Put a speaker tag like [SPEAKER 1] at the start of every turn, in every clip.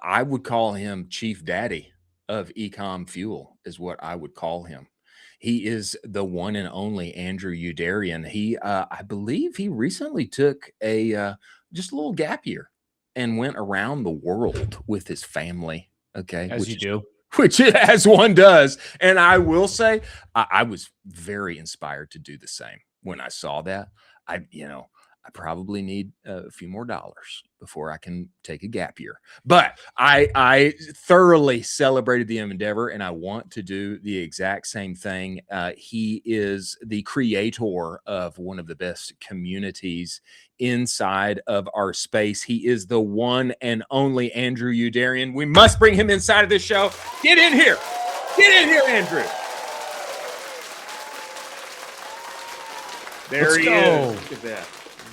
[SPEAKER 1] I would call him Chief Daddy of EcommerceFuel is what I would call him. He is the one and only Andrew Youderian. I believe he recently took a just a little gap year and went around the world with his family. Okay,
[SPEAKER 2] as you do,
[SPEAKER 1] which as one does. And I will say, I was very inspired to do the same when I saw that. I probably need a few more dollars before I can take a gap year. But I thoroughly celebrated the endeavor, and I want to do the exact same thing. He is the creator of one of the best communities inside of our space. He is the one and only Andrew Youderian. We must bring him inside of this show. Get in here. Get in here, Andrew. There he is. Look at that.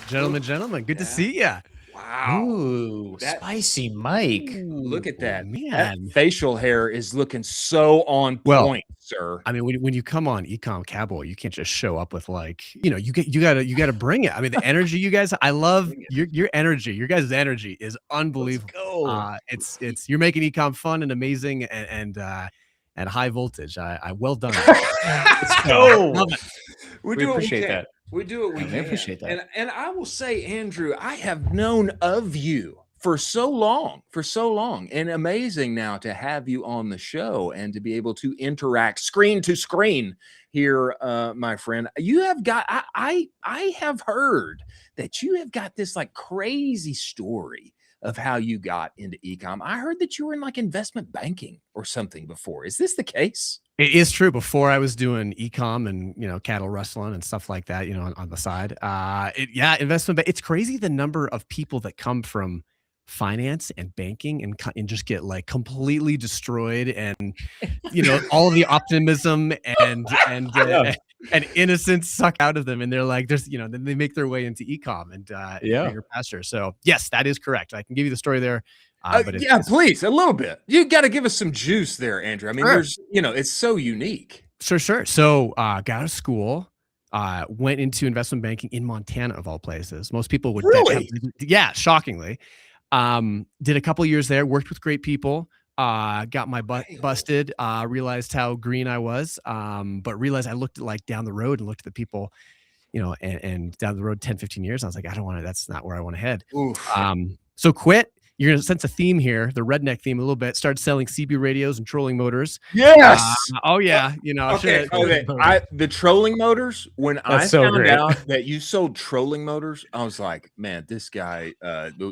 [SPEAKER 3] Gentlemen, good to see you.
[SPEAKER 1] Wow.
[SPEAKER 2] Ooh, spicy Mike.
[SPEAKER 1] Look at that.
[SPEAKER 3] Man.
[SPEAKER 1] That facial hair is looking so on point, sir.
[SPEAKER 3] I mean, when you come on Ecomm Cowboy, you can't just show up with you gotta bring it. I mean, the energy you guys, I love your energy. Your guys' energy is unbelievable. It's you're making Ecom fun and amazing and high voltage. I well done.
[SPEAKER 1] Let's go.
[SPEAKER 2] We appreciate that.
[SPEAKER 1] We do what we can.
[SPEAKER 2] Appreciate that.
[SPEAKER 1] And I will say, Andrew, I have known of you for so long, and amazing now to have you on the show and to be able to interact screen to screen here, my friend. You have got, I have heard that you have got this like crazy story of how you got into Ecom. I heard that you were in like investment banking or something before. Is this the case?
[SPEAKER 3] It is true. Before I was doing Ecom and cattle rustling and stuff like that, on the side. Investment. It's crazy the number of people that come from finance and banking and just get like completely destroyed, and all of the optimism and innocence suck out of them, and they're like, then they make their way into Ecom and bigger pastures. So yes, that is correct. I can give you the story there. But
[SPEAKER 1] please, a little bit. You got to give us some juice there, Andrew. I mean, there's, it's so unique.
[SPEAKER 3] Sure. So, got out of school, went into investment banking in Montana of all places. Most people would
[SPEAKER 1] really,
[SPEAKER 3] shockingly. Did a couple years there, worked with great people. Got my butt busted. Realized how green I was. But realized I looked at down the road and looked at the people, and down the road 10, 15 years. I was like, I don't want to. That's not where I want to head. So quit. You're going to sense a theme here, the redneck theme a little bit. Started selling CB radios and trolling motors.
[SPEAKER 1] Yes.
[SPEAKER 3] Okay.
[SPEAKER 1] The trolling motors, when I found out that you sold trolling motors, I was like, man, this guy,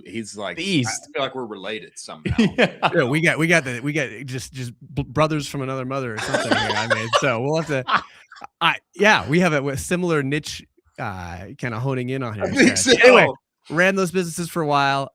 [SPEAKER 1] he's like, I feel like we're related somehow.
[SPEAKER 3] We got just brothers from another mother or something. So we'll have to, we have a similar niche kind of honing in on here.
[SPEAKER 1] I think so.
[SPEAKER 3] Anyway. Ran those businesses for a while,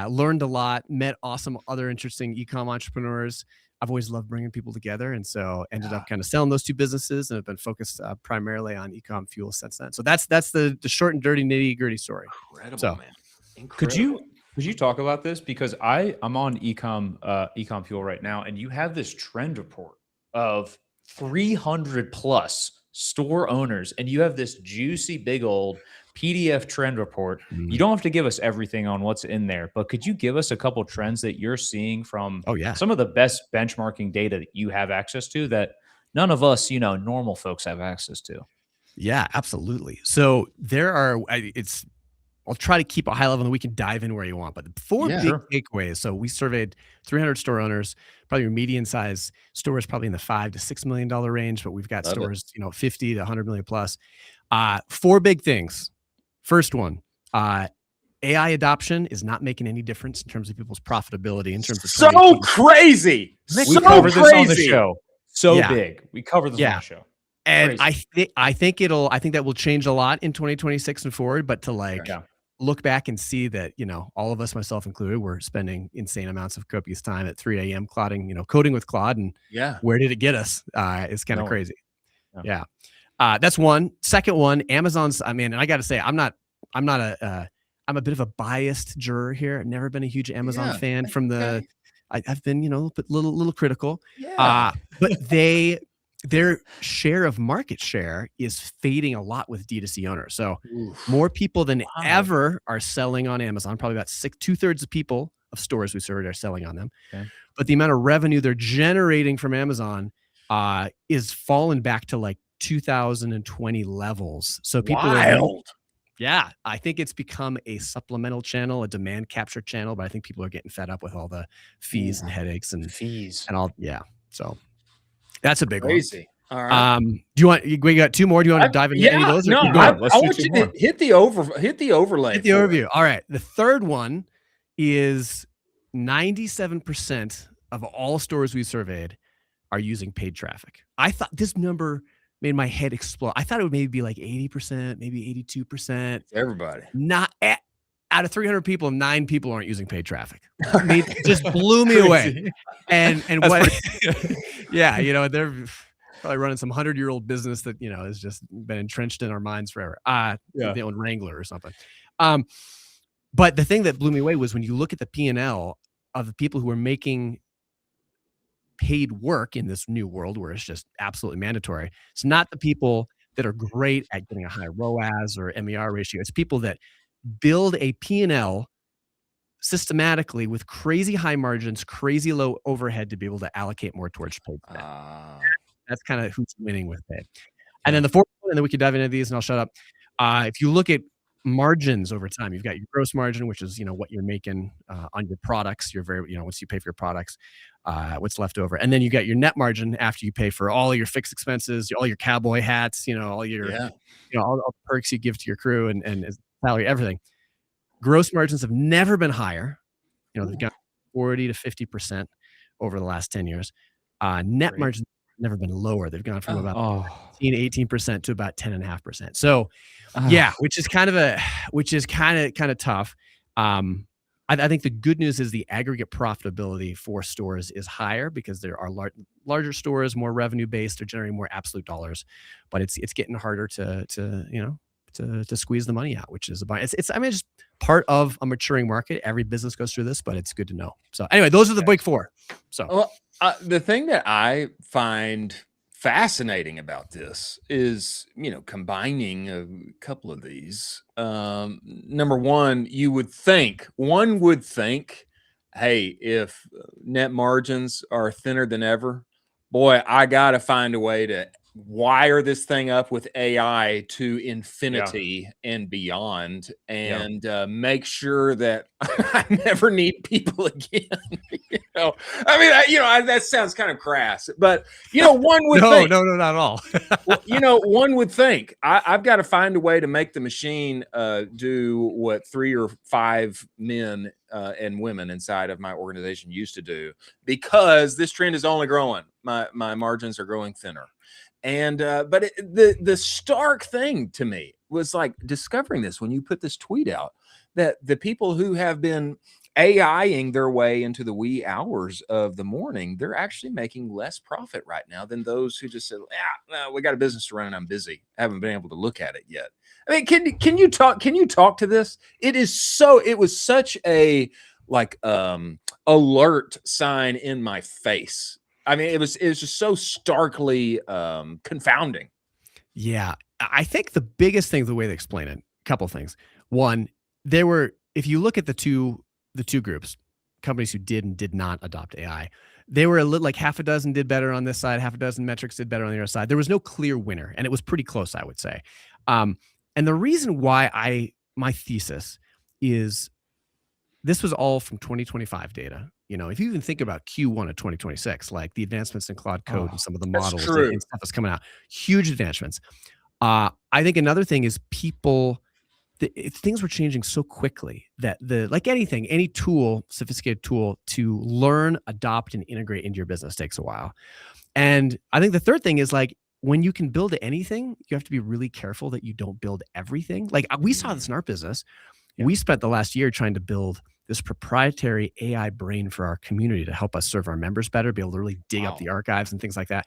[SPEAKER 3] learned a lot, met awesome other interesting ecom entrepreneurs. I've always loved bringing people together, and so ended up kind of selling those two businesses and have been focused primarily on EcommerceFuel since then. So that's the short and dirty nitty-gritty story.
[SPEAKER 1] Incredible, man.
[SPEAKER 2] Incredible. Could you talk about this? Because I'm on EcommerceFuel right now, and you have this trend report of 300 plus store owners, and you have this juicy big old PDF trend report. You don't have to give us everything on what's in there, but could you give us a couple trends that you're seeing from some of the best benchmarking data that you have access to that none of us, normal folks have access to?
[SPEAKER 3] Yeah, absolutely. So there are, I'll try to keep a high level and we can dive in where you want, but four big takeaways. So we surveyed 300 store owners. Probably your median size store is probably in the $5 to $6 million range, but we've got stores, 50 to 100 million plus. Four big things. First one, AI adoption is not making any difference in terms of people's profitability. In terms of
[SPEAKER 1] crazy,
[SPEAKER 2] we covered this on the show. Big. We covered this on the show.
[SPEAKER 3] And crazy. I think that will change a lot in 2026 and forward. But to look back and see that all of us, myself included, we're spending insane amounts of copious time at 3 a.m. coding with Claude, and where did it get us? It's kind of crazy. Yeah. That's one. Second one, Amazon's. And I got to say, I'm a bit of a biased juror here. I've never been a huge Amazon fan. I've been, a little critical. But their share of market share is fading a lot with D2C owners. So more people than ever are selling on Amazon. Probably about 2/3 of people of stores we serve are selling on them.
[SPEAKER 2] Okay.
[SPEAKER 3] But the amount of revenue they're generating from Amazon is fallen back to like 2020 levels. So people
[SPEAKER 1] Wild.
[SPEAKER 3] yeah, I think it's become a supplemental channel, a demand capture channel, but I think people are getting fed up with all the fees and headaches and
[SPEAKER 2] fees
[SPEAKER 3] and all. Yeah. So that's a big
[SPEAKER 1] Crazy.
[SPEAKER 3] one.
[SPEAKER 1] All right.
[SPEAKER 3] Do you want, we got two more? Do you want to dive into any of those?
[SPEAKER 1] No, I want you to hit the overlay.
[SPEAKER 3] Hit the overview. All right. The third one is 97% of all stores we surveyed are using paid traffic. I thought this number made my head explode. I thought it would maybe be like 80%, maybe 82%.
[SPEAKER 1] Everybody.
[SPEAKER 3] Not out of 300 people, 9 people aren't using paid traffic. It just blew me away. And what? Yeah, you know, they're probably running some 100-year-old business that, you know, has just been entrenched in our minds forever. They own Wrangler or something. But the thing that blew me away was when you look at the P&L of the people who are making paid work in this new world where it's just absolutely mandatory. It's not the people that are great at getting a high ROAS or MER ratio. It's people that build a P&L systematically with crazy high margins, crazy low overhead to be able to allocate more towards paid spend. That's kind of who's winning with paid. And then the fourth one, and then we could dive into these and I'll shut up. If you look at margins over time, you've got your gross margin, which is, you know, what you're making on your products. You're very, you know, once you pay for your products, what's left over. And then you got your net margin after you pay for all your fixed expenses, all your cowboy hats, you know, all your, you know, all the perks you give to your crew and salary, everything. Gross margins have never been higher. You know, they've got 40 to 50% over the last 10 years. Net margins have never been lower. They've gone from about 18% to about 10.5%. So yeah, which is kind of tough. I think the good news is the aggregate profitability for stores is higher because there are larger stores, more revenue based, they're generating more absolute dollars, but it's getting harder to squeeze the money out, which is it's I mean, it's part of a maturing market. Every business goes through this, but it's good to know. So anyway, those are the big four. So
[SPEAKER 1] the thing that I find fascinating about this is, you know, combining a couple of these. Number one, one would think, hey, if net margins are thinner than ever, boy, I got to find a way to wire this thing up with AI to infinity and beyond, and make sure that I never need people again. You know, I mean, that sounds kind of crass, but you know, one would think,
[SPEAKER 3] no, not at all.
[SPEAKER 1] well, you know, one would think I've got to find a way to make the machine do what 3 or 5 men and women inside of my organization used to do, because this trend is only growing. My margins are growing thinner. And but the stark thing to me was like discovering this when you put this tweet out, that the people who have been AIing their way into the wee hours of the morning, they're actually making less profit right now than those who just said, no, we got a business to run and I'm busy. I haven't been able to look at it yet. I mean, can you talk to this? It was such a alert sign in my face. I mean, it was just so starkly confounding.
[SPEAKER 3] Yeah, I think the biggest thing, the way they explain it, a couple of things. One, if you look at the two groups, companies who did and did not adopt AI, they were a little like half a dozen did better on this side, half a dozen metrics did better on the other side. There was no clear winner, and it was pretty close, I would say. And the reason why my thesis is this was all from 2025 data. You know, if you even think about Q1 of 2026, like the advancements in Claude Code and some of the models and stuff that's coming out, huge advancements. I think another thing is things were changing so quickly that like anything, any tool, sophisticated tool to learn, adopt, and integrate into your business takes a while. And I think the third thing is like, when you can build anything, you have to be really careful that you don't build everything. Like we saw this in our business. Yeah. We spent the last year trying to build this proprietary AI brain for our community to help us serve our members better, be able to really dig up the archives and things like that.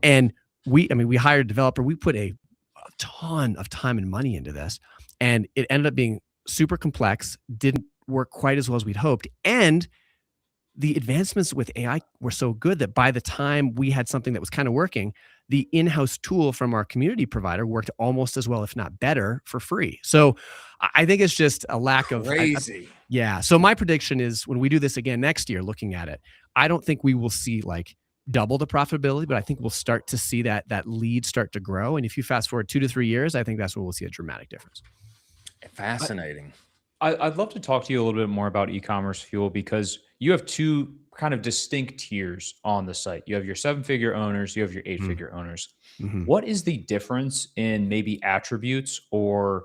[SPEAKER 3] And we hired a developer. We put a ton of time and money into this, and it ended up being super complex, didn't work quite as well as we'd hoped. And the advancements with AI were so good that by the time we had something that was kind of working, the in-house tool from our community provider worked almost as well, if not better, for free. So I think it's just a lack of
[SPEAKER 1] crazy.
[SPEAKER 3] Yeah. So my prediction is when we do this again next year, looking at it, I don't think we will see like double the profitability, but I think we'll start to see that lead start to grow. And if you fast forward 2 to 3 years, I think that's when we'll see a dramatic difference.
[SPEAKER 1] Fascinating.
[SPEAKER 2] I'd love to talk to you a little bit more about EcommerceFuel, because you have two kind of distinct tiers on the site. You have your 7-figure owners, you have your 8-figure owners. What is the difference in maybe attributes or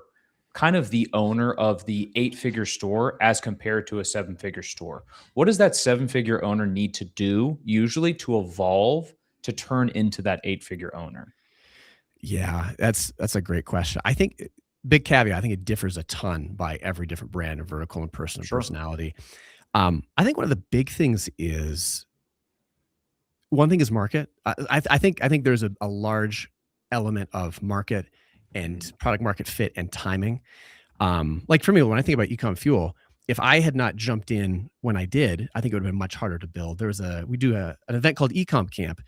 [SPEAKER 2] kind of the owner of the 8-figure store as compared to a 7-figure store? What does that 7-figure owner need to do usually to evolve to turn into that 8-figure owner?
[SPEAKER 3] Yeah, that's a great question. I think big caveat, I think it differs a ton by every different brand and vertical and person and personality. I think one of the big things is market. I think there's a large element of market and product market fit and timing. Like for me, when I think about EcommerceFuel, if I had not jumped in when I did, I think it would have been much harder to build. We do an event called Ecom Camp.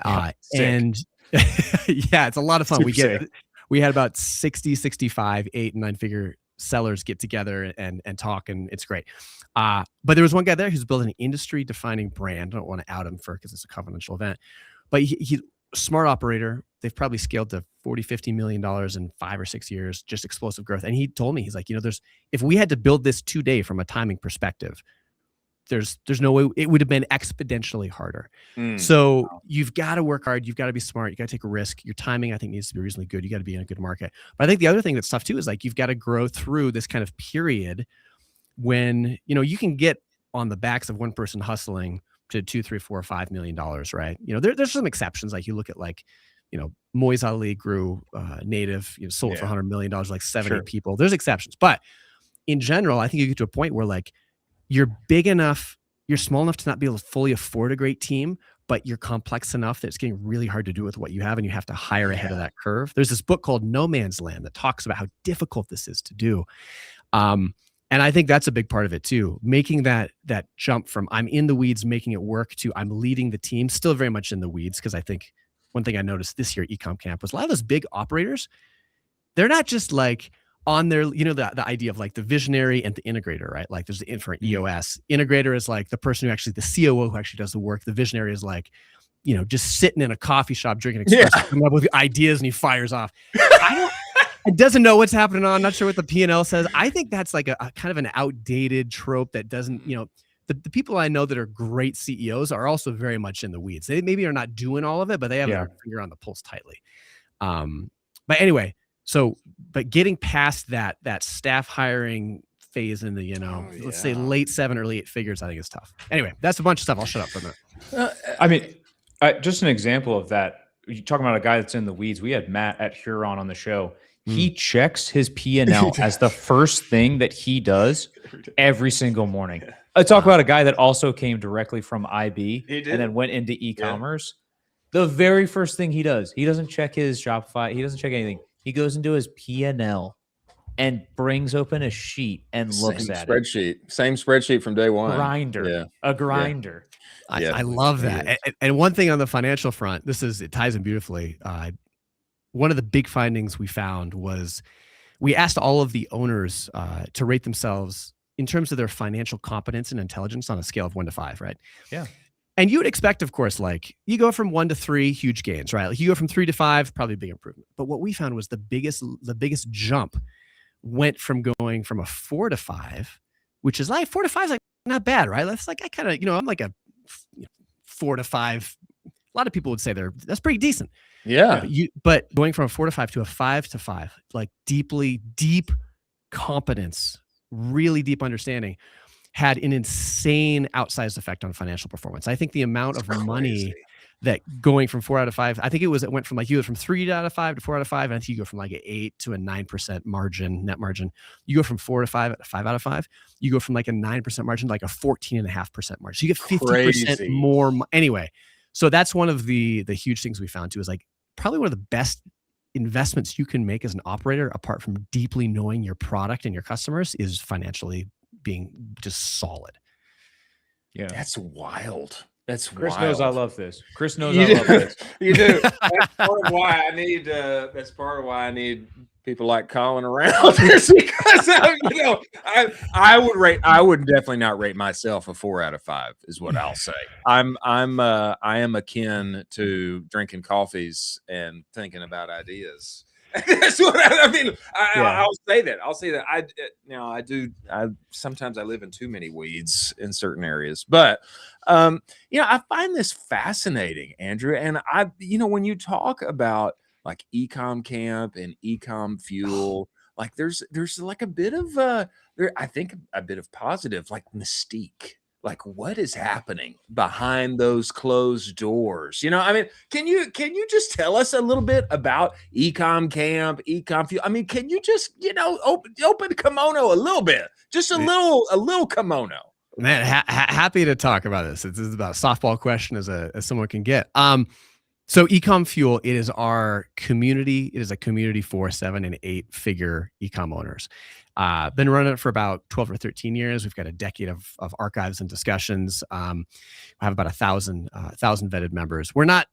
[SPEAKER 3] And yeah, it's a lot of fun. We had about 60, 65, 8 and 9-figure sellers get together and talk, and it's great. But there was one guy there who's building an industry defining brand. I don't want to out him because it's a confidential event, but he smart operator. They've probably scaled to $40-50 million in 5 or 6 years, just explosive growth. And he told me, he's like, if we had to build this today from a timing perspective, there's no way it would have been exponentially harder. So you've got to work hard. You've got to be smart. You got to take a risk. Your timing, I think, needs to be reasonably good. You got to be in a good market. But I think the other thing that's tough too is like, you've got to grow through this kind of period when, you can get on the backs of one person hustling to $2, $3, $4, $5 million, right? There's some exceptions. Like you look at Moise Ali grew native, sold for $100 million, like 70 people. There's exceptions. But in general, I think you get to a point where like, you're big enough, you're small enough to not be able to fully afford a great team, but you're complex enough that it's getting really hard to do with what you have, and you have to hire ahead of that curve. There's this book called No Man's Land that talks about how difficult this is to do. And I think that's a big part of it too. Making that jump from I'm in the weeds, making it work, to I'm leading the team, still very much in the weeds. Because I think one thing I noticed this year at Ecom Camp was a lot of those big operators, they're not just like on their, the idea of like the visionary and the integrator, right? Like there's the for EOS. Integrator is like the person the COO who actually does the work. The visionary is like, just sitting in a coffee shop drinking espresso, coming up with ideas, and he fires off. It doesn't know what's happening on. I'm not sure what the P&L says. I think that's like a kind of an outdated trope that doesn't, the people I know that are great CEOs are also very much in the weeds. They maybe are not doing all of it, but they have their finger on the pulse tightly. But anyway, but getting past that staff hiring phase in the, let's say late 7, early 8 figures, I think is tough. Anyway, that's a bunch of stuff. I'll shut up for a minute.
[SPEAKER 2] I mean, just an example of that. You're talking about a guy that's in the weeds. We had Matt at Huron on the show. He checks his P&L as the first thing that he does every single morning. I talk about a guy that also came directly from IB and then went into e-commerce. The very first thing he does, he doesn't check his Shopify. He doesn't check anything. He goes into his P&L and brings open a sheet and looks at it.
[SPEAKER 1] Same spreadsheet from day one.
[SPEAKER 2] A grinder.
[SPEAKER 3] I love that. And one thing on the financial front, it ties in beautifully. One of the big findings we found was we asked all of the owners to rate themselves in terms of their financial competence and intelligence on a scale of 1 to 5, right?
[SPEAKER 2] Yeah.
[SPEAKER 3] And you would expect, of course, like you go from 1 to 3, huge gains, right? Like you go from 3 to 5, probably a big improvement. But what we found was the biggest jump went from going from a 4 to 5, which is like 4 to 5 is like not bad, right? That's like I kind of, I'm like a 4 to 5. A lot of people would say that's pretty decent.
[SPEAKER 1] Yeah.
[SPEAKER 3] But going from a 4 to 5 to a 5 to 5, like deep competence, really deep understanding, had an insane outsized effect on financial performance. I think the amount of money that going from 4 out of 5, I think it went from like you go from 3 out of 5 to 4 out of 5. And I think you go from like an 8 to a 9% net margin. You go from 4 to 5 at 5 out of 5. You go from like a 9% margin to like a 14.5% margin. So you get 50% more. Anyway, so that's one of the huge things we found too, is like probably one of the best investments you can make as an operator, apart from deeply knowing your product and your customers, is financially being just solid.
[SPEAKER 2] Yeah.
[SPEAKER 1] That's wild. That's
[SPEAKER 2] Chris
[SPEAKER 1] wild.
[SPEAKER 2] knows I love this. Chris knows I love this.
[SPEAKER 1] You do. That's part of why I need. That's part of why I need people like Colin around. Because I would definitely not rate myself a 4 out of 5. Is what I'll say. I am akin to drinking coffees and thinking about ideas. That's what I mean. I'll say that. Sometimes I live in too many weeds in certain areas, but I find this fascinating, Andrew. And when you talk about like Ecom Camp and EcommerceFuel, like there's like a bit of I think a bit of positive, like mystique. Like what is happening behind those closed doors? I mean, can you just tell us a little bit about Ecom Camp, EcommerceFuel? I mean, can you just open kimono a little bit, just a little kimono?
[SPEAKER 3] Man, happy to talk about this. This is about a softball question as someone can get. So EcommerceFuel, it is our community. It is a community for 7 and 8 figure ecom owners. Been running it for about 12 or 13 years. We've got a decade of archives and discussions. We have about 1,000 vetted members. We're not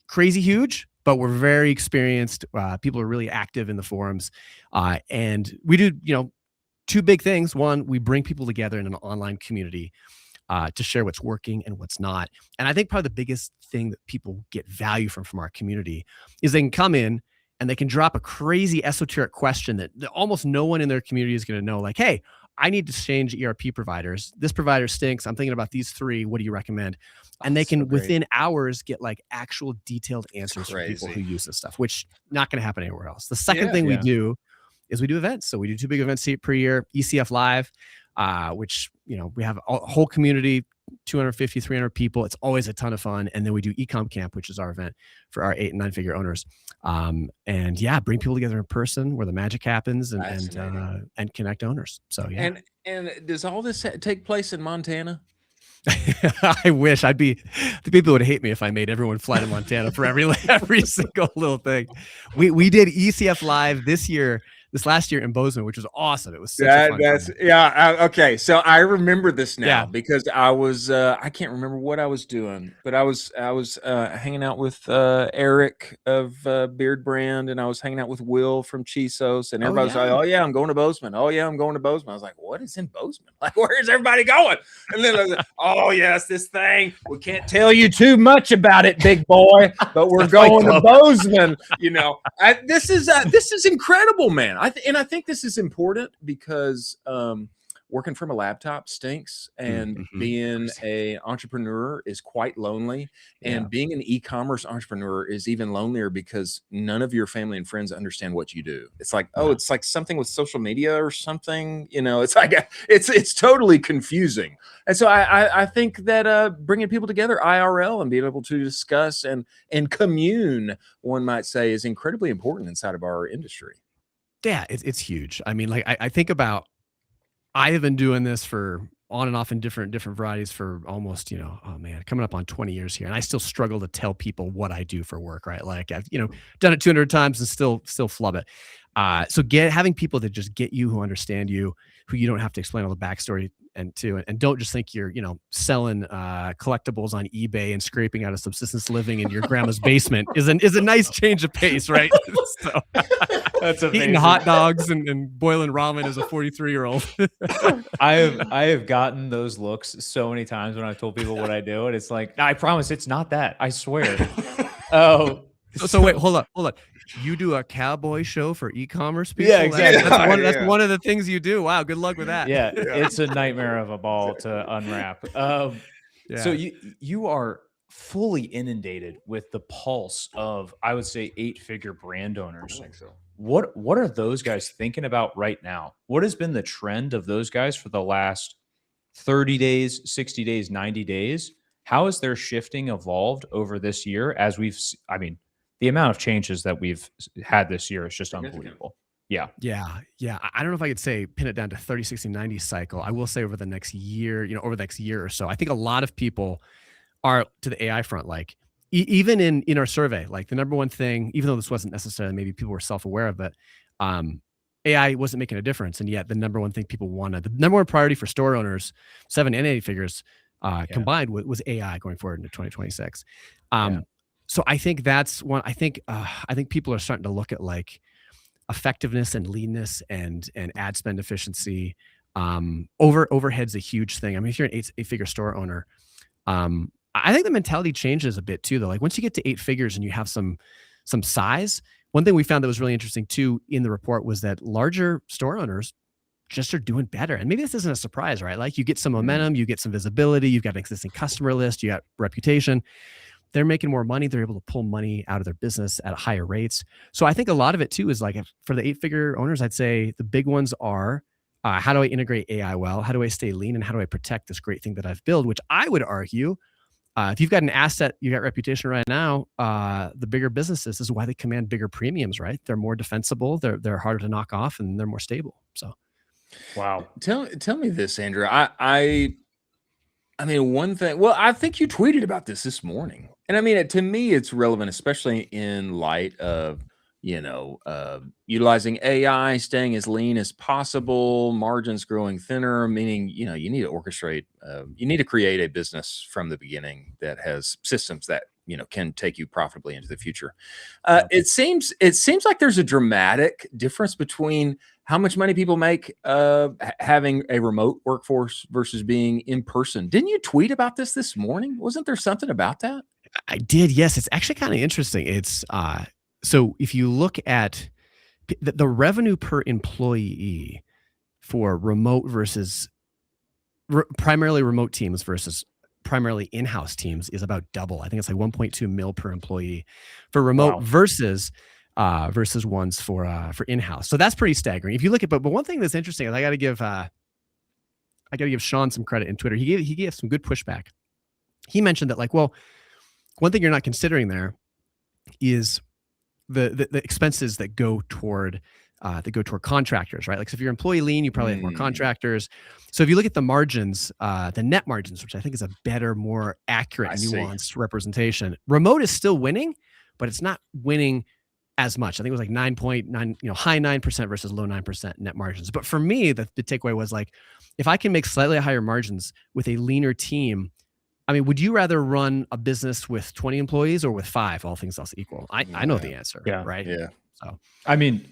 [SPEAKER 3] crazy huge, but we're very experienced. People are really active in the forums. And we do, 2 big things. One, we bring people together in an online community to share what's working and what's not. And I think probably the biggest thing that people get value from our community is they can come in and they can drop a crazy esoteric question that almost no one in their community is going to know. Like, hey, I need to change ERP providers. This provider stinks. I'm thinking about these 3. What do you recommend? And they can, within hours, get like actual detailed answers from people who use this stuff, which not going to happen anywhere else. The second thing we do is we do events. So we do 2 big events per year, ECF Live, which, we have a whole community, 250, 300 people. It's always a ton of fun. And then we do Ecomm Camp, which is our event for our 8 and 9 figure owners. Bring people together in person where the magic happens and connect owners. So, yeah.
[SPEAKER 1] And does all this take place in Montana?
[SPEAKER 3] I wish. The people would hate me if I made everyone fly to Montana for every single little thing. We did ECF Live this last year in Bozeman, which was awesome. It was such a fun time.
[SPEAKER 1] Okay. So I remember this now because I was I can't remember what I was doing, but I was hanging out with Eric of Beard Brand, and I was hanging out with Will from Chisos, and everybody was like, "Oh yeah, I'm going to Bozeman. Oh yeah, I'm going to Bozeman." I was like, "What is in Bozeman? Like, where is everybody going?" And then I was like, "Oh yes, this thing. We can't tell you too much about it, big boy, but we're going to Bozeman." This is incredible, man. I think this is important because working from a laptop stinks, and being an entrepreneur is quite lonely, and being an e-commerce entrepreneur is even lonelier because none of your family and friends understand what you do. It's like, it's like something with social media or something. It's like it's totally confusing. And so I think that bringing people together IRL and being able to discuss and commune, one might say, is incredibly important inside of our industry.
[SPEAKER 3] Yeah, it's huge. I mean, like I think about, I have been doing this for on and off in different varieties for almost, coming up on 20 years here. And I still struggle to tell people what I do for work, right? Like I've, done it 200 times and still flub it. So having people that just get you, who understand you, who you don't have to explain all the backstory and don't just think you're, selling collectibles on eBay and scraping out a subsistence living in your grandma's basement is a nice change of pace, right? So, that's amazing. Eating hot dogs and boiling ramen as a 43-year-old.
[SPEAKER 2] I have gotten those looks so many times when I told people what I do, and it's like, I promise it's not that. I swear.
[SPEAKER 3] So wait, hold on. You do a cowboy show for e-commerce people?
[SPEAKER 2] Yeah, exactly.
[SPEAKER 3] That's one of the things you do. Wow, good luck with that.
[SPEAKER 2] Yeah, it's a nightmare of a ball to unwrap. So you are fully inundated with the pulse of, I would say, 8-figure brand owners.
[SPEAKER 1] I think so.
[SPEAKER 2] What are those guys thinking about right now? What has been the trend of those guys for the last 30 days, 60 days, 90 days? How has their shifting evolved over this year as the amount of changes that we've had this year is just unbelievable. Yeah. I don't know if I could say pin it down to 30, 60, 90 cycle. I will say over the next year, over the next year or so, I think a lot of people are to the AI front. Like even in our survey, like the number one thing, even though this wasn't necessarily, maybe people were self-aware of it, AI wasn't making a difference. And yet the number one thing people wanted, the number one priority for store owners, 7 and 8 figures,
[SPEAKER 3] combined was AI going forward into 2026. So I think that's one. I think people are starting to look at like effectiveness and leanness and ad spend efficiency. Overhead's a huge thing. I mean, if you're an eight-figure store owner, I think the mentality changes a bit too, though. Like once you get to 8 figures and you have some size, one thing we found that was really interesting too in the report was that larger store owners just are doing better. And maybe this isn't a surprise, right? Like you get some momentum, you get some visibility, you've got an existing customer list, you got reputation. They're making more money. They're able to pull money out of their business at higher rates. So I think a lot of it too is like for the 8-figure owners, I'd say the big ones are how do I integrate AI well? How do I stay lean? And how do I protect this great thing that I've built? Which I would argue, if you've got an asset, you got reputation right now, the bigger businesses, this is why they command bigger premiums, right? They're more defensible. They're harder to knock off and they're more stable. So,
[SPEAKER 2] wow.
[SPEAKER 1] Tell me this, Andrew. I mean, one thing, well, I think you tweeted about this morning. And I mean, to me, it's relevant, especially in light of, utilizing AI, staying as lean as possible, margins growing thinner, meaning, you need to orchestrate, you need to create a business from the beginning that has systems that, can take you profitably into the future. It seems like there's a dramatic difference between how much money people make having a remote workforce versus being in person. Didn't you tweet about this morning? Wasn't there something about that?
[SPEAKER 3] I did. Yes. It's actually kind of interesting. It's so if you look at the revenue per employee for remote versus primarily remote teams versus primarily in-house teams is about double. I think it's like 1.2 mil per employee for remote versus ones for in-house. So that's pretty staggering. If you look at, but one thing that's interesting is I got to give Sean some credit in Twitter. He gave some good pushback. He mentioned that like, well, one thing you're not considering there is the expenses that go toward contractors, right? Like, so if you're employee lean, you probably have more contractors. So if you look at the margins, the net margins, which I think is a better, more accurate, nuanced representation, remote is still winning, but it's not winning as much. I think it was like 9.9, high 9% versus low 9% net margins. But for me, the takeaway was like, if I can make slightly higher margins with a leaner team, I mean, would you rather run a business with 20 employees or with 5, all things else equal? I know the answer, right?
[SPEAKER 1] Yeah.
[SPEAKER 3] So,
[SPEAKER 2] I mean,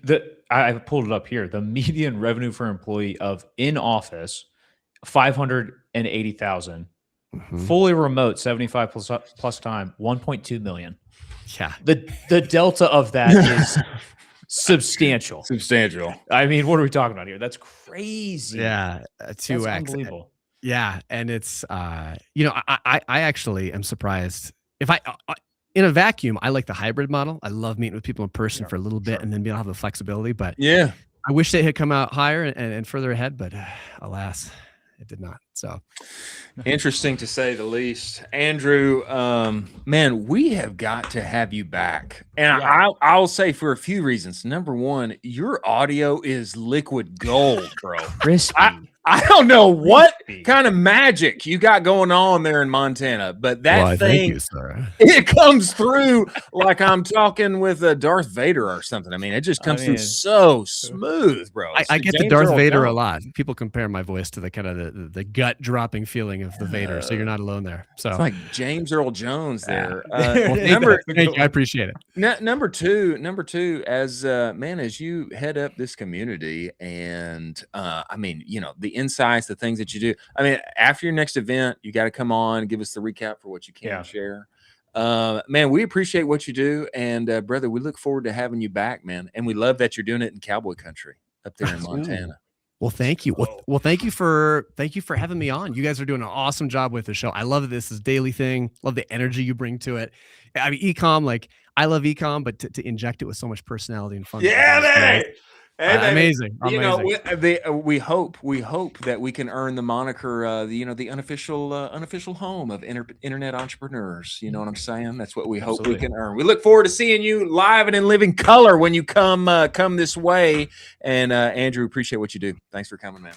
[SPEAKER 2] I pulled it up here. The median revenue for employee of in office, 580,000, fully remote, 75 plus time, 1.2 million.
[SPEAKER 3] Yeah.
[SPEAKER 2] The delta of that is substantial. I mean, what are we talking about here? That's crazy.
[SPEAKER 3] Yeah. 2x.
[SPEAKER 2] That's unbelievable.
[SPEAKER 3] Yeah. And it's, I actually am surprised if in a vacuum, I like the hybrid model. I love meeting with people in person for a little bit and then being able to have the flexibility, but
[SPEAKER 1] yeah,
[SPEAKER 3] I wish they had come out higher and further ahead, but alas, it did not. So
[SPEAKER 1] interesting to say the least. Andrew, man, we have got to have you back. And I'll say for a few reasons. Number one, your audio is liquid gold, bro.
[SPEAKER 2] Crispy.
[SPEAKER 1] I don't know what kind of magic you got going on there in Montana, but that thing, it comes through like I'm talking with Darth Vader or something. I mean, it just comes through so smooth, bro.
[SPEAKER 3] I get the Darth Vader a lot. People compare my voice to the kind of the gut dropping feeling of the Vader, so you're not alone there. So
[SPEAKER 1] it's like James Earl Jones there.
[SPEAKER 3] Thank you. I appreciate it.
[SPEAKER 1] Number two, as as you head up this community, and I mean, the insights, the things that you do. I mean, after your next event, you got to come on and give us the recap for what you can share. Man, we appreciate what you do, and brother, we look forward to having you back, man. And we love that you're doing it in cowboy country up there in Montana.
[SPEAKER 3] Well, thank you. Well, thank you for having me on. You guys are doing an awesome job with the show. I love that this is a daily thing. Love the energy you bring to it. I mean, Ecom, like I love Ecom, but to inject it with so much personality and fun.
[SPEAKER 1] Yeah, man.
[SPEAKER 3] Amazing.
[SPEAKER 1] We hope that we can earn the moniker, the unofficial home of internet entrepreneurs. You know what I'm saying? That's what we hope we can earn. We look forward to seeing you live and in living color when you come this way. And Andrew, appreciate what you do. Thanks for coming, man.